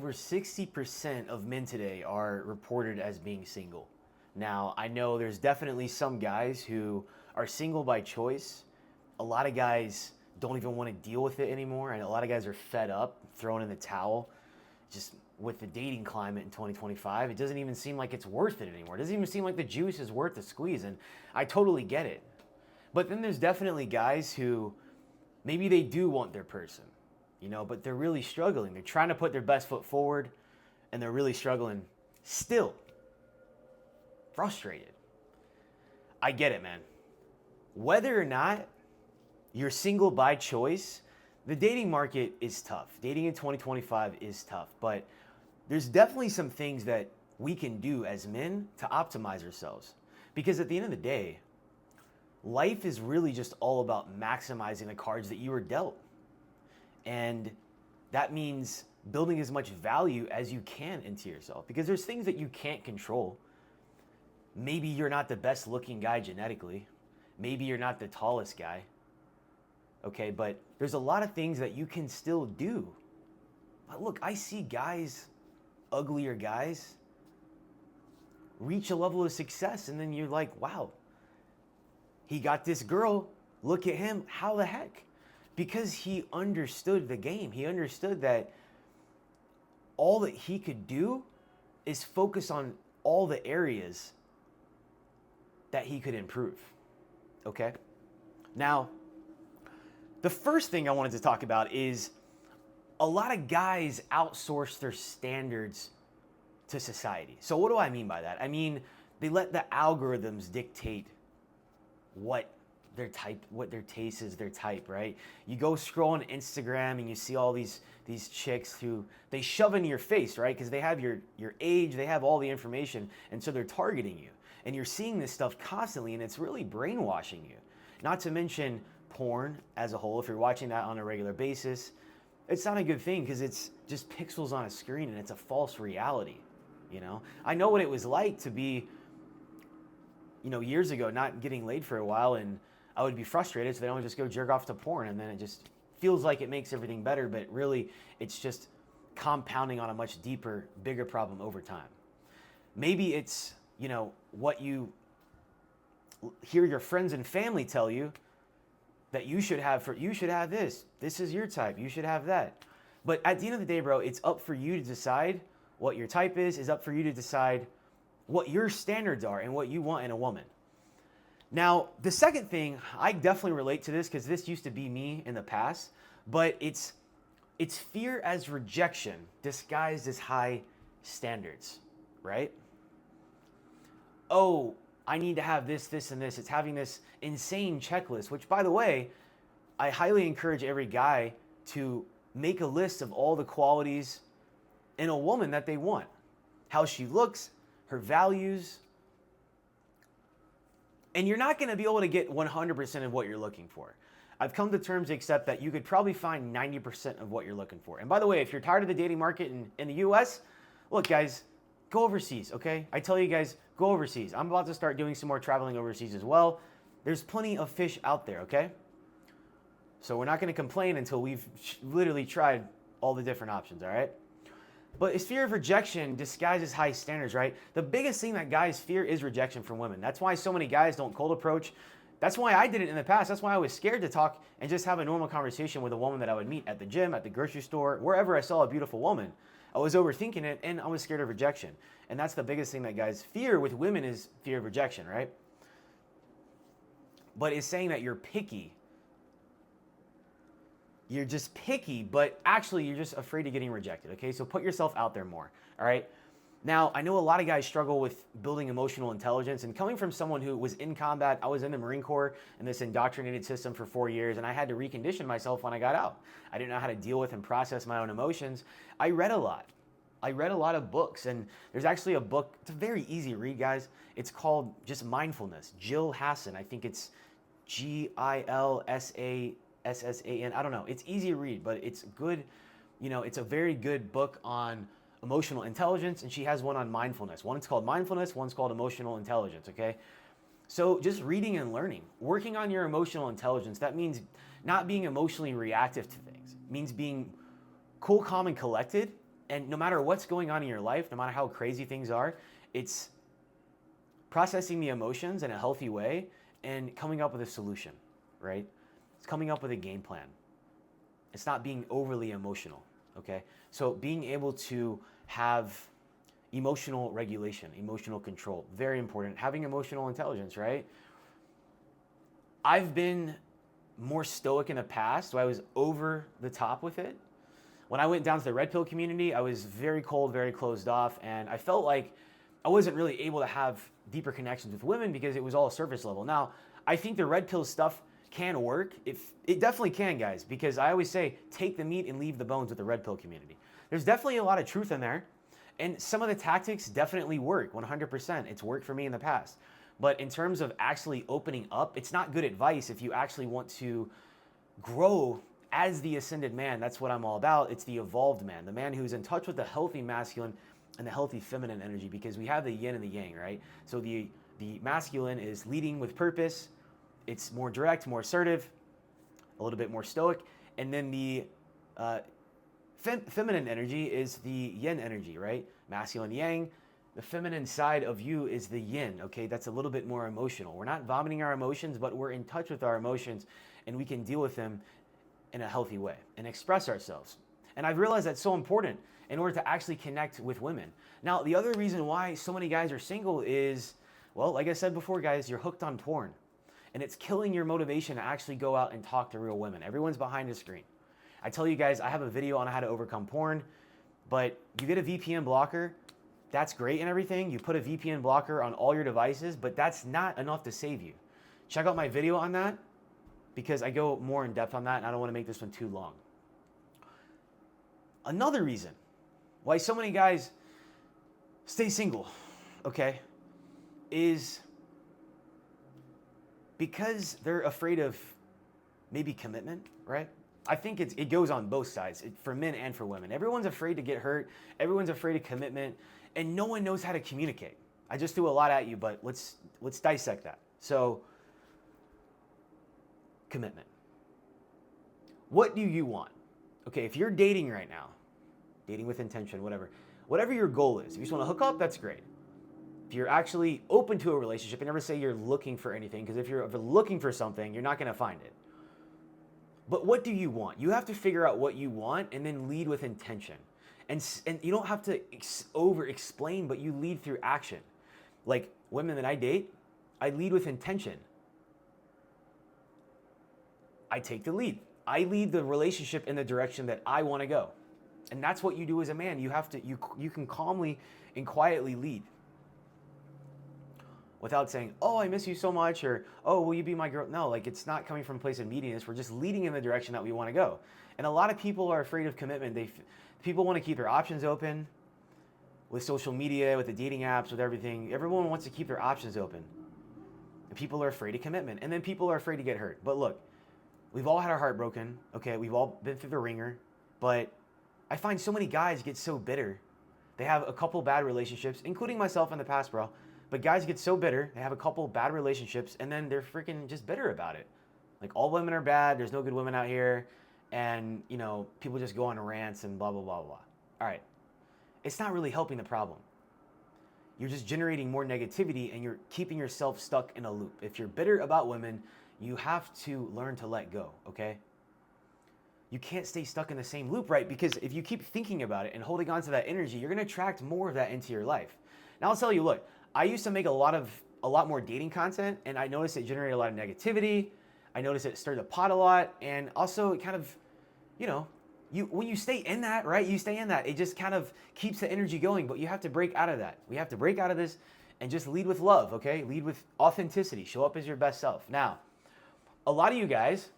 Over 60% of men today are reported as being single. Now, I know there's definitely some guys who are single by choice. A lot of guys don't even want to deal with it anymore, and a lot of guys are fed up, throwing in the towel. Just with the dating climate in 2025, it doesn't even seem like it's worth it anymore. It doesn't even seem like the juice is worth the squeeze, and I totally get it. But then there's definitely guys who maybe they do want their person, but they're really struggling. They're trying to put their best foot forward and they're really struggling still. Frustrated. I get it, man. Whether or not you're single by choice, the dating market is tough. Dating in 2025 is tough, but there's definitely some things that we can do as men to optimize ourselves. Because at the end of the day, life is really just all about maximizing the cards that you were dealt. And that means building as much value as you can into yourself, because there's things that you can't control. Maybe you're not the best looking guy genetically. Maybe you're not the tallest guy. Okay, but there's a lot of things that you can still do. But look, I see guys, uglier guys, reach a level of success, and then you're like, wow, he got this girl, look at him, how the heck? Because he understood the game. He understood that all that he could do is focus on all the areas that he could improve, okay? Now, the first thing I wanted to talk about is a lot of guys outsource their standards to society. So what do I mean by that? I mean, they let the algorithms dictate what their type, what their taste is, their type, right? You go scroll on Instagram and you see all these chicks who they shove into your face, right? Because they have your age, they have all the information, and so they're targeting you. And you're seeing this stuff constantly, and it's really brainwashing you. Not to mention porn as a whole. If you're watching that on a regular basis, it's not a good thing because it's just pixels on a screen and it's a false reality. I know what it was like to be, years ago not getting laid for a while, and I would be frustrated, so then I would just go jerk off to porn, and then it just feels like it makes everything better, but really it's just compounding on a much deeper, bigger problem over time. Maybe it's, what you hear your friends and family tell you that you should have this. This is your type. You should have that. But at the end of the day, bro, it's up for you to decide what your type is up for you to decide what your standards are and what you want in a woman. Now, the second thing, I definitely relate to this because this used to be me in the past, but it's fear as rejection disguised as high standards, right? Oh, I need to have this, this, and this. It's having this insane checklist, which, by the way, I highly encourage every guy to make a list of all the qualities in a woman that they want. How she looks, her values. And you're not going to be able to get 100% of what you're looking for. I've come to terms to accept that you could probably find 90% of what you're looking for. And by the way, if you're tired of the dating market in the US, look, guys, go overseas, okay? I tell you guys, go overseas. I'm about to start doing some more traveling overseas as well. There's plenty of fish out there, okay? So we're not going to complain until we've literally tried all the different options, all right? But it's fear of rejection disguised as high standards, right? The biggest thing that guys fear is rejection from women. That's why so many guys don't cold approach. That's why I did it in the past. That's why I was scared to talk and just have a normal conversation with a woman that I would meet at the gym, at the grocery store, wherever I saw a beautiful woman. I was overthinking it, and I was scared of rejection. And that's the biggest thing that guys fear with women is fear of rejection, right? But it's saying that you're picky. You're just picky, but actually you're just afraid of getting rejected, okay? So put yourself out there more, all right? Now, I know a lot of guys struggle with building emotional intelligence, and coming from someone who was in combat, I was in the Marine Corps in this indoctrinated system for 4 years, and I had to recondition myself when I got out. I didn't know how to deal with and process my own emotions. I read a lot. I read a lot of books, and there's actually a book, it's a very easy read, guys. It's called just Mindfulness. Jill Hassan, I think it's Gilsassan. I don't know. It's easy to read, but it's good. It's a very good book on emotional intelligence, and she has one on mindfulness. One's called mindfulness, one's called emotional intelligence, okay? So just reading and learning, working on your emotional intelligence, that means not being emotionally reactive to things. It means being cool, calm, and collected And no matter what's going on in your life, no matter how crazy things are, it's processing the emotions in a healthy way and coming up with a solution, right? It's coming up with a game plan. It's not being overly emotional, okay? So being able to have emotional regulation, emotional control, very important. Having emotional intelligence, right? I've been more stoic in the past, so I was over the top with it. When I went down to the red pill community, I was very cold, very closed off, and I felt like I wasn't really able to have deeper connections with women because it was all surface level. Now, I think the red pill stuff can work. It definitely can, guys, because I always say, take the meat and leave the bones with the red pill community. There's definitely a lot of truth in there, and some of the tactics definitely work, 100%. It's worked for me in the past. But in terms of actually opening up, it's not good advice if you actually want to grow as the ascended man. That's what I'm all about. It's the evolved man, the man who's in touch with the healthy masculine and the healthy feminine energy, because we have the yin and the yang, right? So the masculine is leading with purpose. It's more direct, more assertive, a little bit more stoic. And then the feminine energy is the yin energy, right? Masculine yang. The feminine side of you is the yin, okay? That's a little bit more emotional. We're not vomiting our emotions, but we're in touch with our emotions, and we can deal with them in a healthy way and express ourselves. And I've realized that's so important in order to actually connect with women. Now, the other reason why so many guys are single is, well, like I said before, guys, you're hooked on porn. And it's killing your motivation to actually go out and talk to real women. Everyone's behind a screen. I tell you guys, I have a video on how to overcome porn, but you get a VPN blocker, that's great and everything. You put a VPN blocker on all your devices, but that's not enough to save you. Check out my video on that, because I go more in depth on that, and I don't want to make this one too long. Another reason why so many guys stay single, okay, is because they're afraid of maybe commitment, right? I think it goes on both sides, for men and for women. Everyone's afraid to get hurt. Everyone's afraid of commitment, and no one knows how to communicate. I just threw a lot at you, but let's dissect that. So, commitment. What do you want? Okay, if you're dating right now, dating with intention, whatever your goal is, if you just want to hook up, that's great. If you're actually open to a relationship, and never say you're looking for anything, because if you're looking for something, you're not going to find it. But what do you want? You have to figure out what you want and then lead with intention. And you don't have to over-explain, but you lead through action. Like women that I date, I lead with intention. I take the lead. I lead the relationship in the direction that I want to go. And that's what you do as a man. You can calmly and quietly lead without saying, oh, I miss you so much, or, oh, will you be my girl? No, like, it's not coming from a place of neediness. We're just leading in the direction that we want to go. And a lot of people are afraid of commitment. People want to keep their options open with social media, with the dating apps, with everything. Everyone wants to keep their options open. And people are afraid of commitment. And then people are afraid to get hurt. But look, we've all had our heart broken, okay? We've all been through the ringer. But I find so many guys get so bitter. They have a couple bad relationships, including myself in the past, bro. But guys get so bitter, they have a couple bad relationships, and then they're freaking just bitter about it. Like, all women are bad, there's no good women out here, and, you know, people just go on rants and blah, blah, blah, blah. All right. It's not really helping the problem. You're just generating more negativity, and you're keeping yourself stuck in a loop. If you're bitter about women, you have to learn to let go, okay? You can't stay stuck in the same loop, right? Because if you keep thinking about it and holding on to that energy, you're going to attract more of that into your life. Now, I'll tell you, look, I used to make a lot more dating content, and I noticed it generated a lot of negativity. I noticed it stirred the pot a lot, and also it kind of, you know, when you stay in that, right? You stay in that. It just kind of keeps the energy going, but you have to break out of that. We have to break out of this and just lead with love, okay? Lead with authenticity. Show up as your best self. Now, a lot of you guys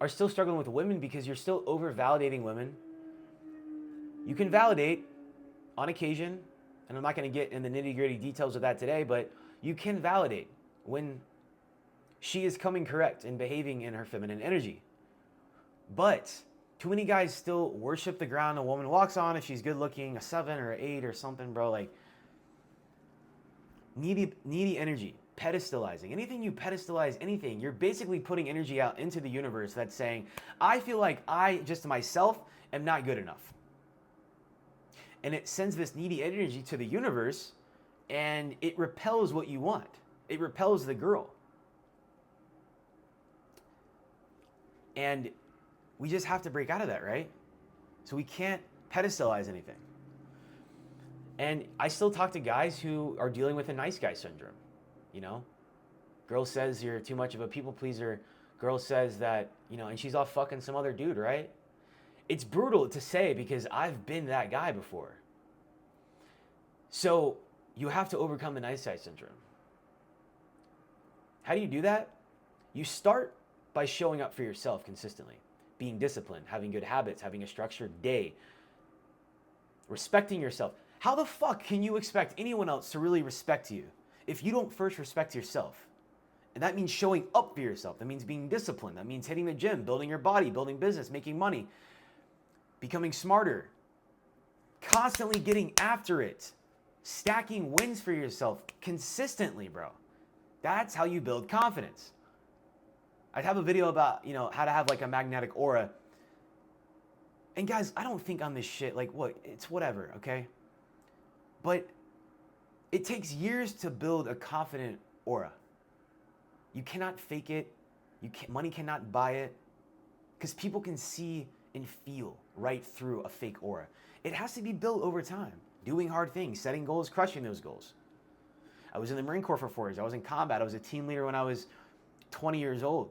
are still struggling with women because you're still over-validating women. You can validate on occasion, and I'm not going to get in the nitty-gritty details of that today, but you can validate when she is coming correct and behaving in her feminine energy. But too many guys still worship the ground a woman walks on. If she's good looking, a 7 or an 8 or something, bro, like needy energy, pedestalizing. Anything you pedestalize, anything, you're basically putting energy out into the universe that's saying, I feel like I, just myself, am not good enough. and it sends this needy energy to the universe, and it repels what you want. It repels the girl. And we just have to break out of that, right? So we can't pedestalize anything. And I still talk to guys who are dealing with a nice guy syndrome, you know? Girl says you're too much of a people pleaser. Girl says that, you know, and she's off fucking some other dude, right? It's brutal to say because I've been that guy before. So you have to overcome the nice guy syndrome. How do you do that? You start by showing up for yourself consistently, being disciplined, having good habits, having a structured day, respecting yourself. How the fuck can you expect anyone else to really respect you if you don't first respect yourself? And that means showing up for yourself. That means being disciplined. That means hitting the gym, building your body, building business, making money, becoming smarter, constantly getting after it, stacking wins for yourself consistently, bro. That's how you build confidence. I'd have a video about, you know, how to have like a magnetic aura. And guys, I don't think I'm this shit. Like, what? It's whatever, okay? But it takes years to build a confident aura. You cannot fake it. Money cannot buy it. Because people can see and feel right through a fake aura. It has to be built over time. Doing hard things, setting goals, crushing those goals. I was in the Marine Corps for 4 years. I was in combat. I was a team leader when I was 20 years old,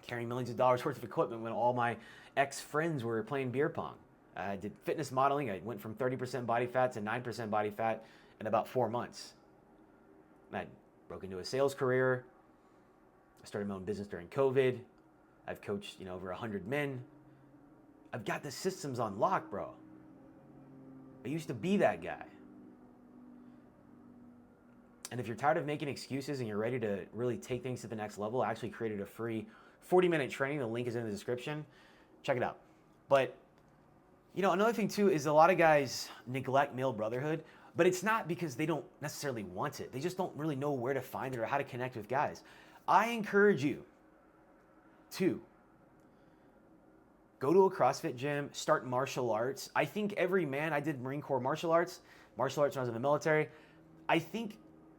carrying millions of dollars worth of equipment when all my ex-friends were playing beer pong. I did fitness modeling. I went from 30% body fat to 9% body fat in about 4 months. I broke into a sales career. I started my own business during COVID. I've coached, you know, over 100 men. I've got the systems on lock, bro. I used to be that guy. And if you're tired of making excuses and you're ready to really take things to the next level, I actually created a free 40-minute training. The link is in the description. Check it out. But, you know, another thing too is a lot of guys neglect male brotherhood, but it's not because they don't necessarily want it. They just don't really know where to find it or how to connect with guys. I encourage you to go to a CrossFit gym, start martial arts. I think every man, I did Marine Corps martial arts when I was in the military. I think,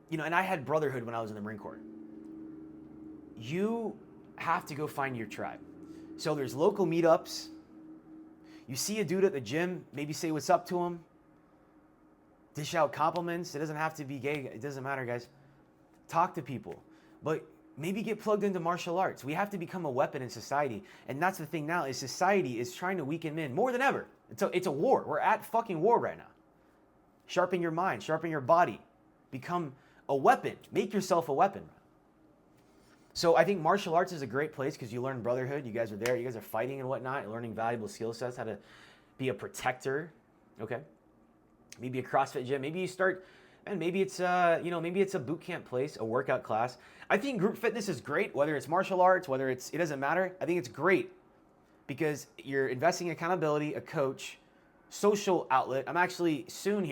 you know, and I had brotherhood when I was in the Marine Corps. You have to go find your tribe. So there's local meetups. You see a dude at the gym, maybe say what's up to him. Dish out compliments. It doesn't have to be gay. It doesn't matter, guys. Talk to people. But maybe get plugged into martial arts. We have to become a weapon in society. And that's the thing now is society is trying to weaken men more than ever. It's a war. We're at fucking war right now. Sharpen your mind. Sharpen your body. Become a weapon. Make yourself a weapon. So I think martial arts is a great place because you learn brotherhood. You guys are there. You guys are fighting and whatnot. You're learning valuable skill sets, how to be a protector. Okay. Maybe a CrossFit gym. Maybe you start, and maybe it's maybe it's a boot camp place, a workout class. I think group fitness is great, whether it's martial arts, it doesn't matter. I think it's great because you're investing in accountability, a coach, social outlet. I'm actually going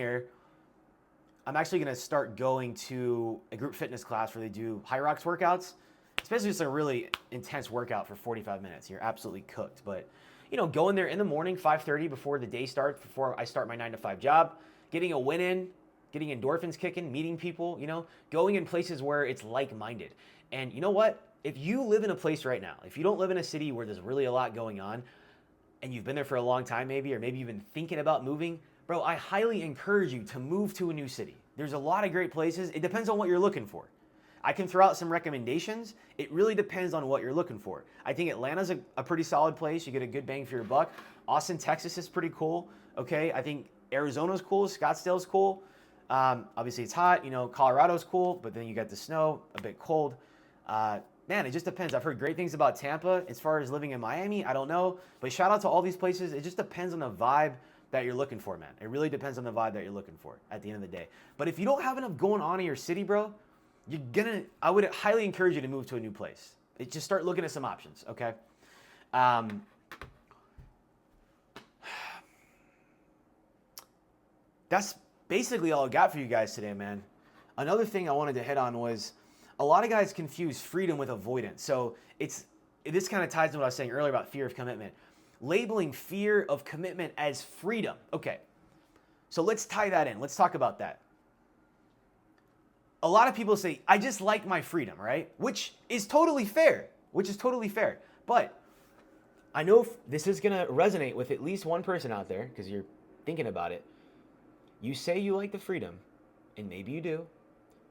to start going to a group fitness class where they do high rocks workouts. Especially just a really intense workout for 45 minutes. You're absolutely cooked. But, you know, going there in the morning, 5:30 before the day starts, before I start my 9-to-5 job, getting a win in, getting endorphins kicking, meeting people, you know, going in places where it's like-minded. And you know what? If you live in a place right now, if you don't live in a city where there's really a lot going on, and you've been there for a long time maybe, or maybe you've been thinking about moving, bro, I highly encourage you to move to a new city. There's a lot of great places. It depends on what you're looking for. I can throw out some recommendations. It really depends on what you're looking for. I think Atlanta's a pretty solid place. You get a good bang for your buck. Austin, Texas is pretty cool. Okay, I think Arizona's cool. Scottsdale's cool. Obviously, it's hot. You know, Colorado's cool, but then you got the snow, a bit cold. Man, it just depends. I've heard great things about Tampa. As far as living in Miami, I don't know. But shout out to all these places. It just depends on the vibe that you're looking for, man. It really depends on the vibe that you're looking for at the end of the day. But if you don't have enough going on in your city, bro, I would highly encourage you to move to a new place. Just start looking at some options, okay? That's basically all I got for you guys today, man. Another thing I wanted to hit on was a lot of guys confuse freedom with avoidance. So this kind of ties to what I was saying earlier about fear of commitment. Labeling fear of commitment as freedom. Okay, So let's tie that in. Let's talk about that. A lot of people say, I just like my freedom, right? Which is totally fair. But I know this is going to resonate with at least one person out there because you're thinking about it. You say you like the freedom, and maybe you do.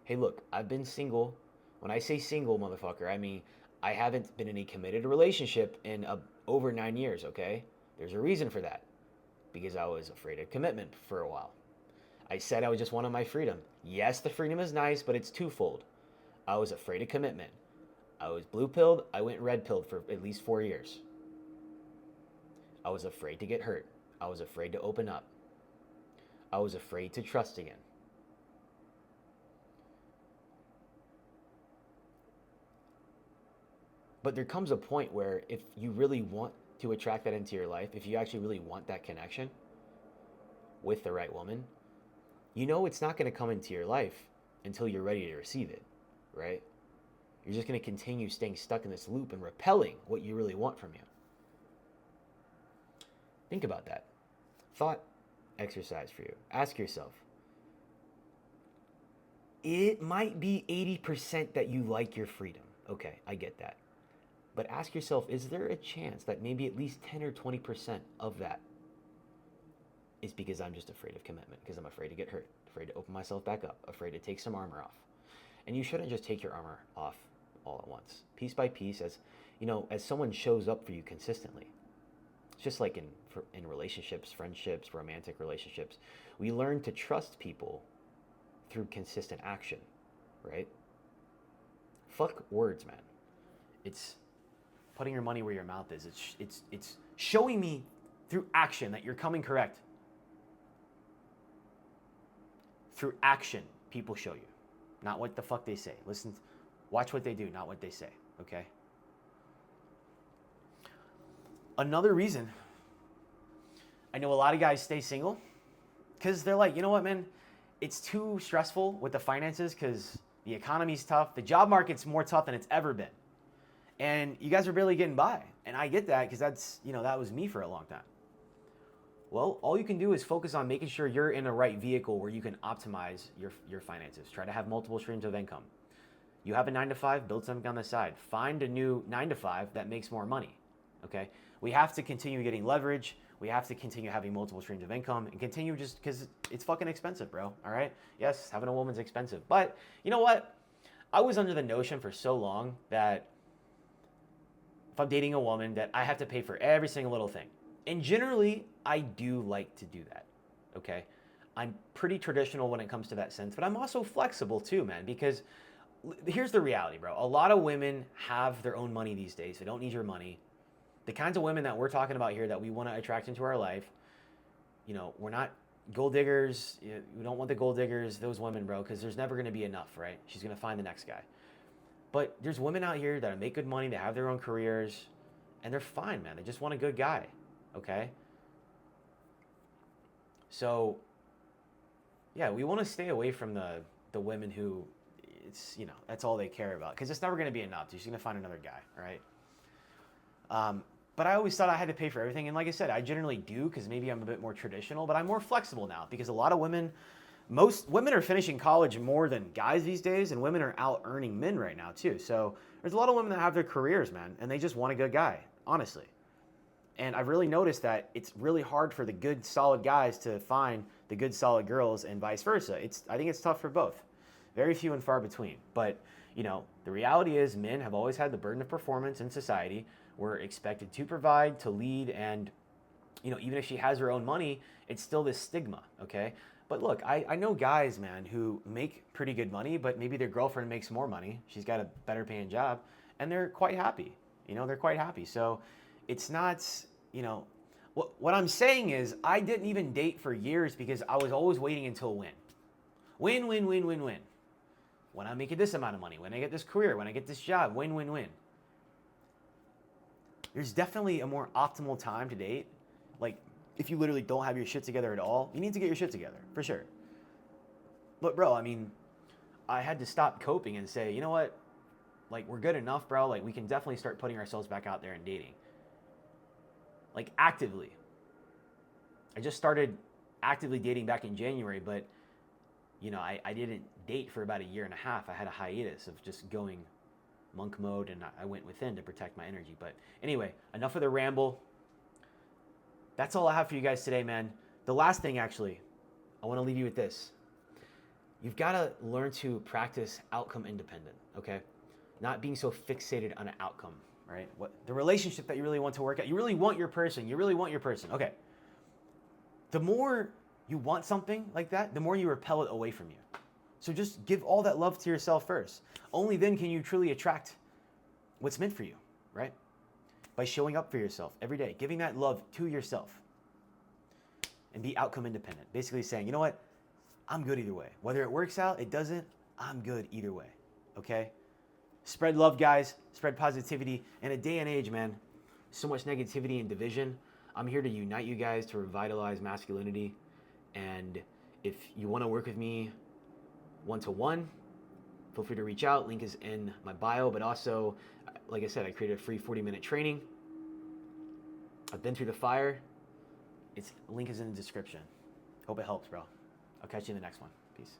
Hey, look, I've been single. When I say single, motherfucker, I mean I haven't been in a committed relationship in over 9 years, okay? There's a reason for that. Because I was afraid of commitment for a while. I said I just wanted my freedom. Yes, the freedom is nice, but it's twofold. I was afraid of commitment. I was blue-pilled. I went red-pilled for at least 4 years. I was afraid to get hurt. I was afraid to open up. I was afraid to trust again. But there comes a point where if you really want to attract that into your life, if you actually really want that connection with the right woman, you know it's not going to come into your life until you're ready to receive it, right? You're just going to continue staying stuck in this loop and repelling what you really want from you. Think about that. Thought exercise for you. Ask yourself. It might be 80% that you like your freedom. Okay, I get that. But ask yourself, is there a chance that maybe at least 10 or 20% of that is because I'm just afraid of commitment, because I'm afraid to get hurt, afraid to open myself back up, afraid to take some armor off? And you shouldn't just take your armor off all at once. Piece by piece, as someone shows up for you consistently. It's just like in relationships, friendships, romantic relationships. We learn to trust people through consistent action, right? Fuck words, man. It's putting your money where your mouth is. It's showing me through action that you're coming correct. Through action, people show you, not what the fuck they say. Listen, watch what they do, not what they say, okay? Another reason I know a lot of guys stay single because they're like, you know what, man? It's too stressful with the finances because the economy's tough. The job market's more tough than it's ever been. And you guys are barely getting by. And I get that because that was me for a long time. Well, all you can do is focus on making sure you're in the right vehicle where you can optimize your finances. Try to have multiple streams of income. You have a 9-to-5, build something on the side. Find a new 9-to-5 that makes more money, okay? We have to continue getting leverage. We have to continue having multiple streams of income and continue just because it's fucking expensive, bro, all right? Yes, having a woman's expensive. But you know what? I was under the notion for so long that if I'm dating a woman that I have to pay for every single little thing. And generally, I do like to do that, okay? I'm pretty traditional when it comes to that sense, but I'm also flexible too, man, because here's the reality, bro. A lot of women have their own money these days. They don't need your money. The kinds of women that we're talking about here that we want to attract into our life, we're not gold diggers. We don't want the gold diggers, those women, bro, because there's never going to be enough, right? She's going to find the next guy. But there's women out here that make good money, they have their own careers, and they're fine, man. They just want a good guy, okay? So, yeah, we want to stay away from the women who, that's all they care about, because it's never going to be enough. You're just going to find another guy, right? But I always thought I had to pay for everything, and like I said, I generally do, because maybe I'm a bit more traditional, but I'm more flexible now, because a lot of women, most women are finishing college more than guys these days, and women are out earning men right now too. So there's a lot of women that have their careers, man, and they just want a good guy, honestly. And I've really noticed that it's really hard for the good, solid guys to find the good, solid girls, and vice versa. I think it's tough for both. Very few and far between. But, the reality is men have always had the burden of performance in society. We're expected to provide, to lead, and, even if she has her own money, it's still this stigma, okay? But look, I know guys, man, who make pretty good money, but maybe their girlfriend makes more money. She's got a better paying job, and they're quite happy. They're quite happy. So it's not, what I'm saying is I didn't even date for years because I was always waiting until win. Win, win, win, win, win. When I make this amount of money, when I get this career, when I get this job, win, win, win. There's definitely a more optimal time to date. Like, if you literally don't have your shit together at all, you need to get your shit together, for sure. But bro, I had to stop coping and say, you know what? Like, we're good enough, bro. Like, we can definitely start putting ourselves back out there and dating. Like, actively. I just started actively dating back in January, but you know, I didn't date for about a year and a half. I had a hiatus of just going monk mode, and I went within to protect my energy. But anyway, enough of the ramble. That's all I have for you guys today, man. The last thing, actually, I want to leave you with this. You've got to learn to practice outcome independent, okay? Not being so fixated on an outcome, right? What the relationship that you really want to work out. You really want your person. You really want your person. Okay. The more you want something like that, the more you repel it away from you. So just give all that love to yourself first. Only then can you truly attract what's meant for you, right? By showing up for yourself every day, giving that love to yourself, and be outcome independent. Basically saying, you know what? I'm good either way. Whether it works out, it doesn't, I'm good either way, okay? Spread love, guys. Spread positivity. In a day and age, man, so much negativity and division. I'm here to unite you guys to revitalize masculinity. And if you want to work with me one-to-one, feel free to reach out. Link is in my bio. But also, like I said, I created a free 40-minute training. I've been through the fire. Link is in the description. Hope it helps, bro. I'll catch you in the next one. Peace.